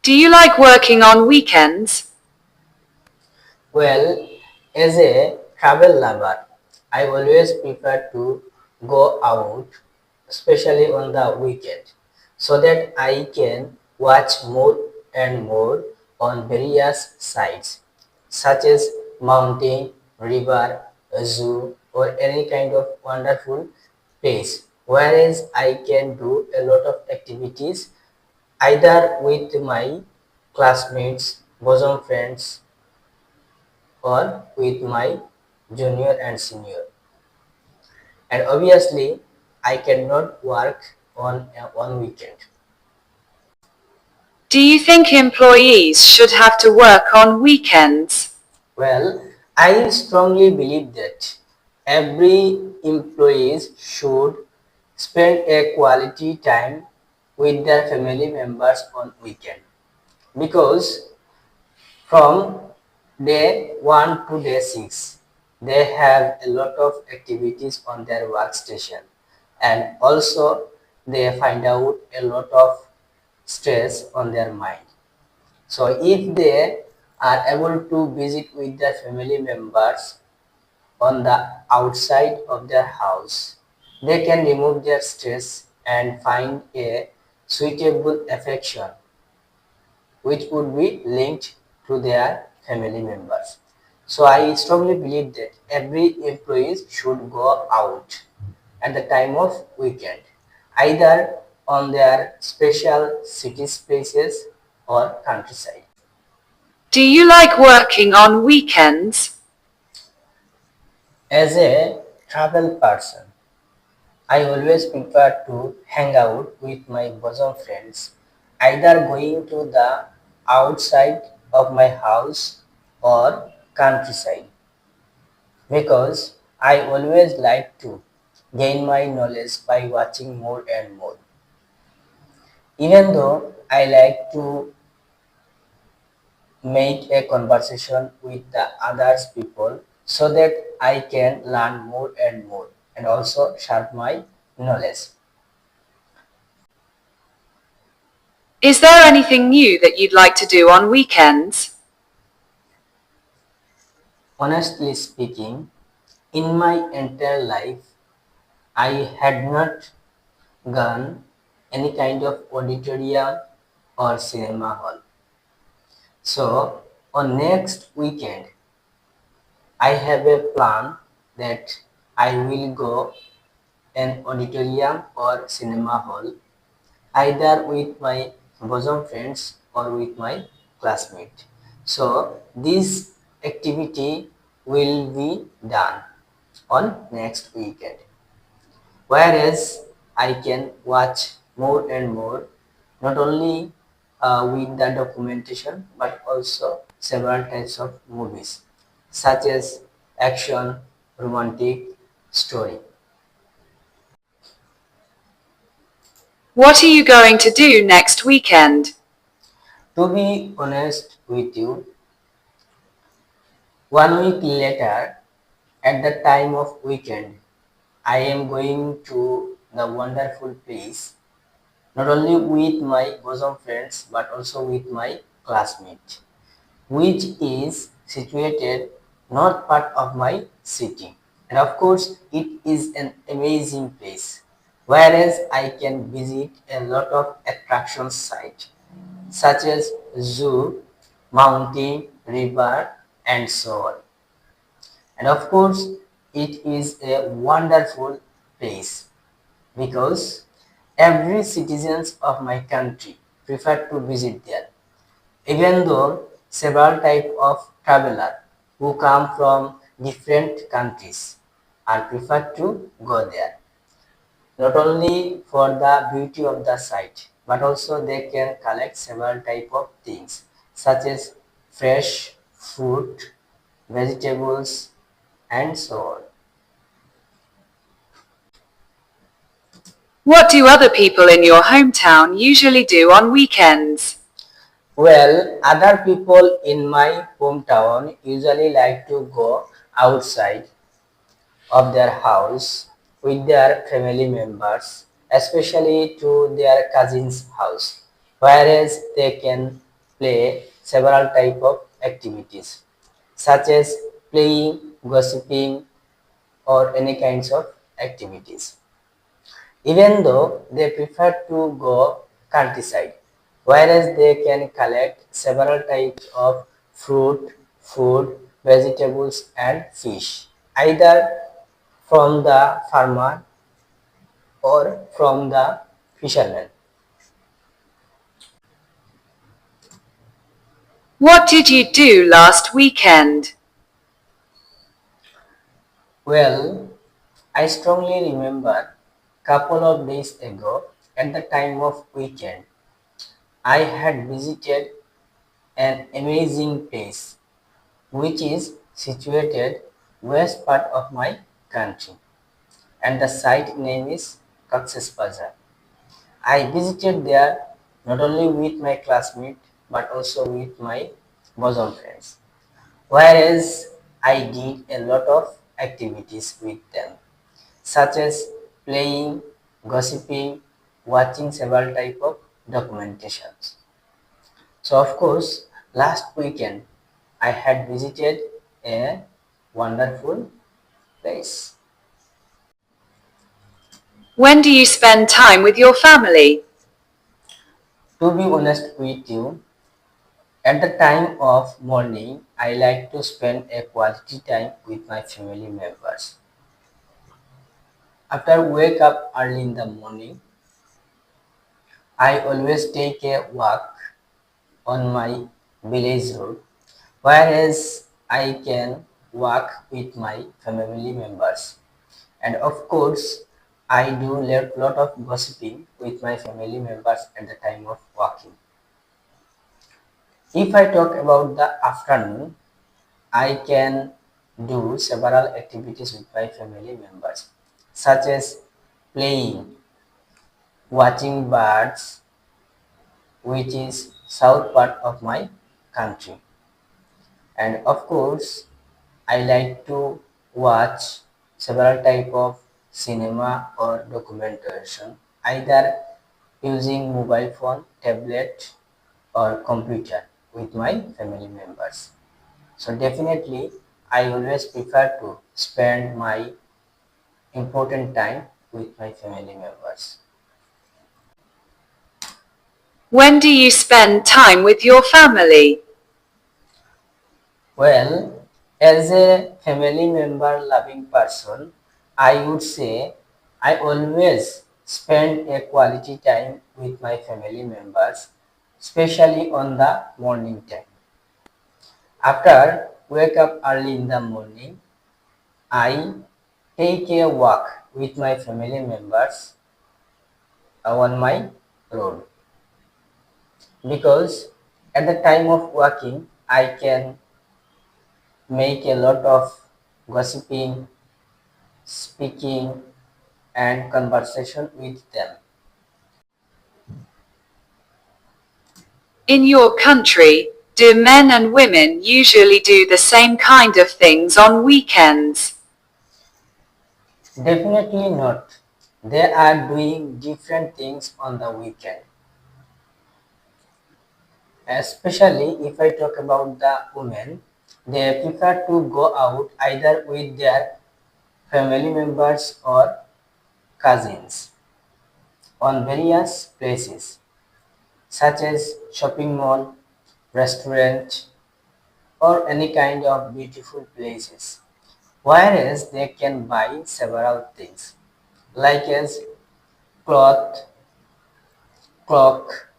Do you like working on weekends? Well, as a travel lover, I always prefer to go out, especially on the weekend, so that I can watch more and more on various sites, such as mountain, river, zoo, or any kind of wonderful place. Whereas I can do a lot of activities either with my classmates, bosom friends, or with my junior and senior. And obviously, I cannot work on weekend. Do you think employees should have to work on weekends? Well, I strongly believe that every employee should spend a quality time with their family members on weekend, because from day 1 to day 6, they have a lot of activities on their workstation, and also they find out a lot of stress on their mind. So if they are able to visit with their family members on the outside of their house, they can remove their stress and find a suitable affection which would be linked to their family members. So I strongly believe that every employee should go out at the time of weekend, either on their special city spaces or countryside. Do you like working on weekends? As a travel person, I always prefer to hang out with my bosom friends, either going to the outside of my house or countryside, because I always like to gain my knowledge by watching more and more. Even though I like to make a conversation with the others people so that I can learn more and more and also sharp my knowledge. Is there anything new that you'd like to do on weekends? Honestly speaking, in my entire life, I had not gone any kind of auditorium or cinema hall. So on next weekend, I have a plan that I will go an auditorium or cinema hall, either with my bosom friends or with my classmate. So this activity will be done on next weekend. Whereas I can watch more and more, not only with the documentation but also several types of movies such as action, romantic, story. What are you going to do next weekend? To be honest with you, 1 week later, at the time of weekend, I am going to the wonderful place, not only with my bosom friends but also with my classmate, which is situated not part of my city. And of course, it is an amazing place, whereas I can visit a lot of attraction sites such as zoo, mountain, river, and so on. And of course, it is a wonderful place because every citizens of my country prefer to visit there, even though several type of traveler who come from different countries are preferred to go there, not only for the beauty of the site but also they can collect several type of things such as fresh fruit, vegetables, and so on. What do other people in your hometown usually do on weekends? Well, other people in my hometown usually like to go outside of their house with their family members, especially to their cousin's house, whereas they can play several type of activities such as playing, gossiping, or any kinds of activities. Even though they prefer to go countryside, whereas they can collect several types of fruit, food, vegetables, and fish, either from the farmer or from the fisherman. What did you do last weekend? Well, I strongly remember couple of days ago at the time of weekend, I had visited an amazing place which is situated west part of my country, and the site name is Cox's Bazar. I visited there not only with my classmate but also with my bosom friends, whereas I did a lot of activities with them such as playing, gossiping, watching several type of documentations. So of course, last weekend I had visited a wonderful place. When do you spend time with your family? To be honest with you, at the time of morning, I like to spend a quality time with my family members. After wake up early in the morning, I always take a walk on my village road, whereas I can walk with my family members. And of course, I do lot of gossiping with my family members at the time of walking. If I talk about the afternoon, I can do several activities with my family members, such as playing, watching birds, which is south part of my country. And of course, I like to watch several type of cinema or documentation, either using mobile phone, tablet, or computer with my family members. So definitely, I always prefer to spend my important time with my family members. When do you spend time with your family? Well, as a family member loving person, I would say I always spend a quality time with my family members, especially on the morning time. After wake up early in the morning, I take a walk with my family members on my road, because at the time of walking I can make a lot of gossiping, speaking, and conversation with them. In your country, do men and women usually do the same kind of things on weekends? Definitely not. They are doing different things on the weekend. Especially if I talk about the women, they prefer to go out either with their family members or cousins on various places such as shopping mall, restaurant, or any kind of beautiful places, whereas they can buy several things like as cloth, clock,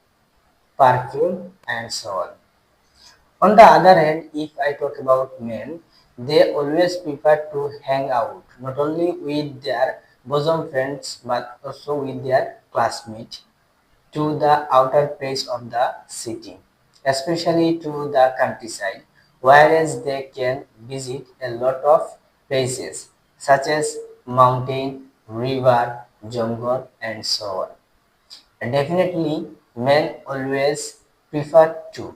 perfume, and so on. On the other hand, if I talk about men, they always prefer to hang out not only with their bosom friends but also with their classmates to the outer place of the city, especially to the countryside, whereas they can visit a lot of places such as mountain, river, jungle, and so on. And definitely, men always prefer to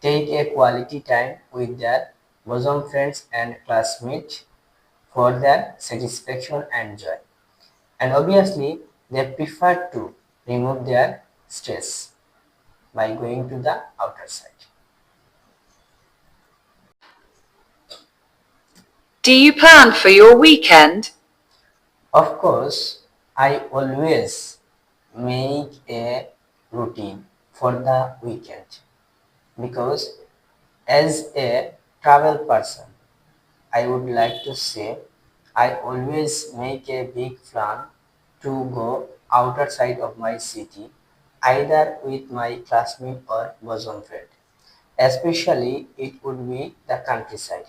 take a quality time with their bosom friends and classmates for their satisfaction and joy. And obviously, they prefer to remove their stress. by going to the outer side. Do you plan for your weekend? Of course, I always make a routine for the weekend because as a travel person, I would like to say I always make a big plan to go outer side of my city either with my classmate or bosom friend. Especially it would be the countryside.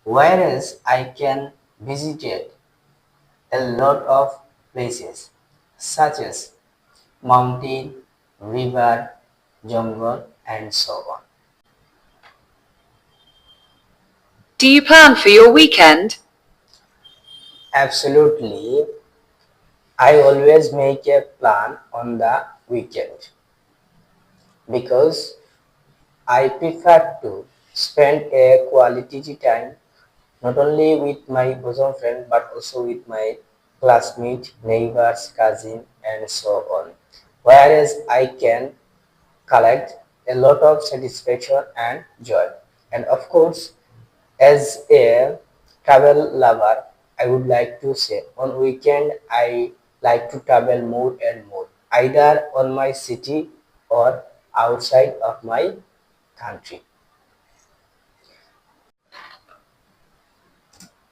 Whereas I can visit a lot of places such as mountain, river, jungle and so on. Do you plan for your weekend? Absolutely, I always make a plan on the weekend because I prefer to spend a quality time not only with my bosom friend but also with my classmate, neighbors, cousin and so on. Whereas I can collect a lot of satisfaction and joy. And of course, as a travel lover, I would like to say on weekend I like to travel more and more, either on my city or outside of my country.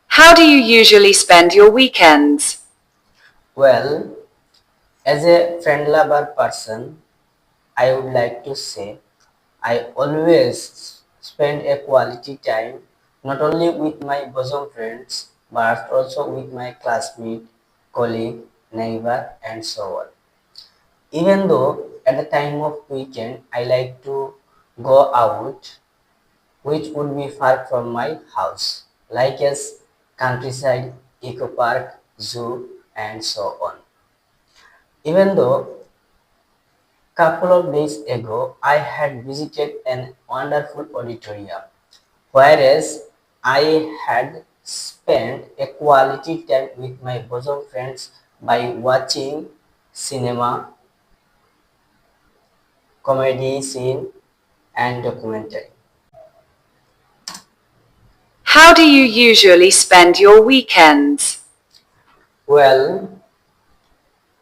How do you usually spend your weekends? Well, as a friend lover person, I would like to say I always spend a quality time not only with my bosom friends but also with my classmate, colleague, neighbor and so on. Even though at the time of weekend I like to go out which would be far from my house like as countryside, eco park, zoo and so on. Even though couple of days ago I had visited an wonderful auditorium whereas I had spent a quality time with my bosom friends by watching cinema, comedy scene and documentary. How do you usually spend your weekends? Well,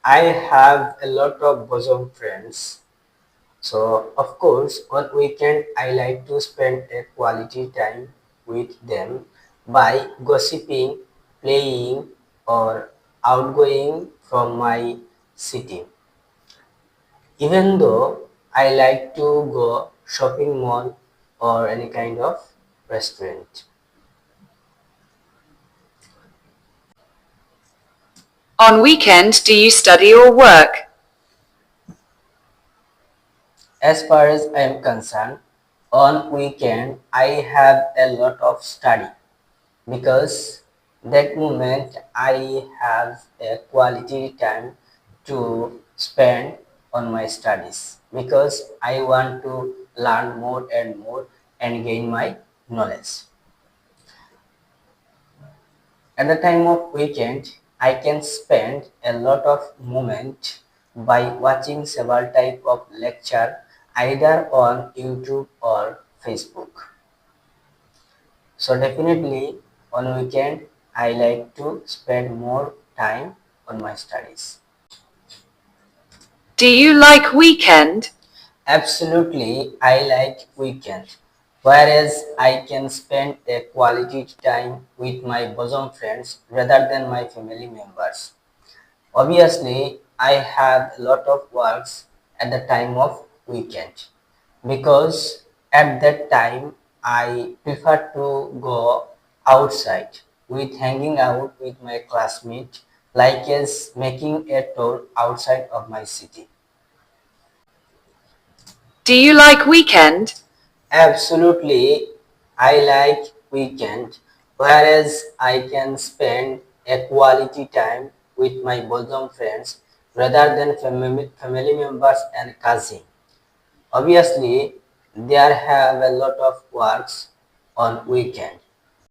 I have a lot of bosom friends. So of course on weekend I like to spend a quality time with them by gossiping, playing or outgoing from my city. Even though I like to go shopping mall or any kind of restaurant. On weekend, do you study or work? As far as I am concerned, on weekend I have a lot of study because that moment I have a quality time to spend on my studies because I want to learn more and more and gain my knowledge. At the time of weekend, I can spend a lot of moment by watching several type of lecture either on YouTube or Facebook. So definitely on weekend I like to spend more time on my studies. Do you like weekend? Absolutely, I like weekend, whereas I can spend a quality time with my bosom friends rather than my family members. Obviously, I have a lot of works at the time of weekend because at that time I prefer to go outside with hanging out with my classmates like as making a tour outside of my city. Do you like weekend? Absolutely, I like weekend, whereas I can spend a quality time with my bosom friends rather than family members and cousin. Obviously, there have a lot of works on weekend,